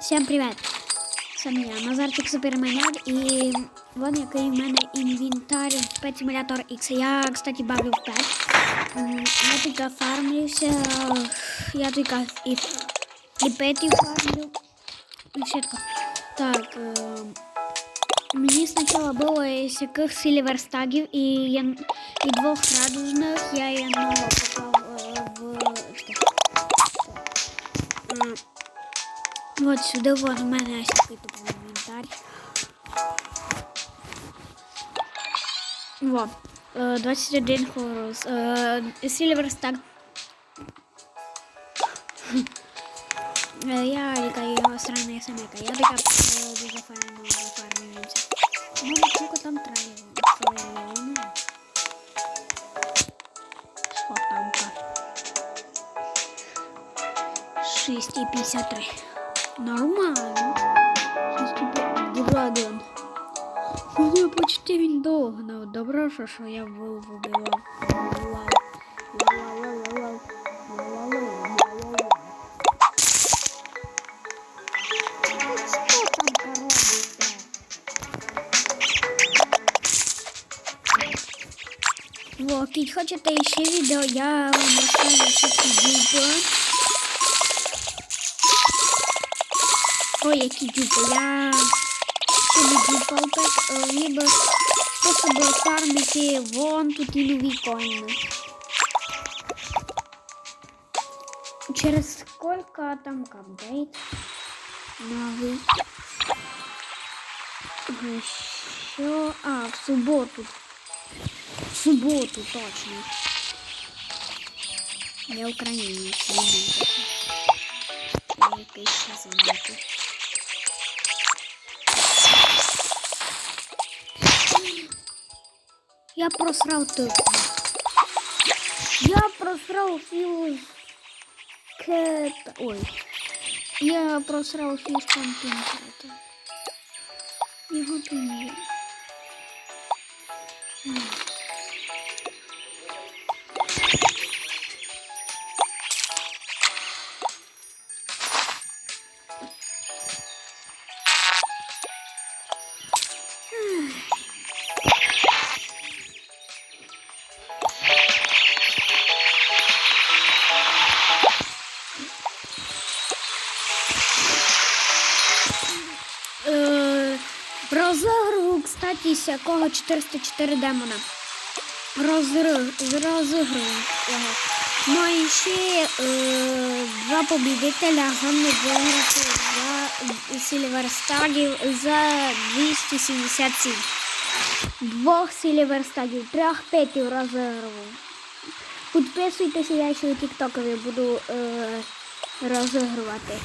Всем привет! Сам я, Назарчик Суперманяк, и вот який в мене інвентар в Pet Simulator X. Я, кстати, бавлю в Pet. Я тільки фармлюся, я тільки і Петів фармлю. І все таке. Так, мені спочатку було із яких сильверстагів і двох радужних, я одного попав вот сюди, вот у мене ось такий тупий інвентар. Вот, 21 хорус. Сильверстаг. Я ліка його сраний самека. Я ліка дуже фармлюся. Ну, сколько там травили? Сколько? 6,53. Нормально. 6,53. Драгон. Ну, почти він догнав. Добре, що я вбивав. Вот, если хотите еще видео, я вам расскажу, что дюпа. Ой, какие дюпа. Я дюпал так, либо способы фармить вон тут и новые коины. Через сколько там апдейт новый? Еще, в субботу. В субботу, точно. Я українець, я якийсь ще занятий. Я просрав тут. Я просрав фьюз. Ой. Я просрав фьюз компенсатор. Його тут є. Розігрував, кстати, сякого 404 демона. Розігрував його. Ну і ще два победителя гамни виграти за сильверстагів за 277. Двох сильверстагів, 3 петів розігрував. Підписуйтеся, я ще у тіктокові буду розігрувати.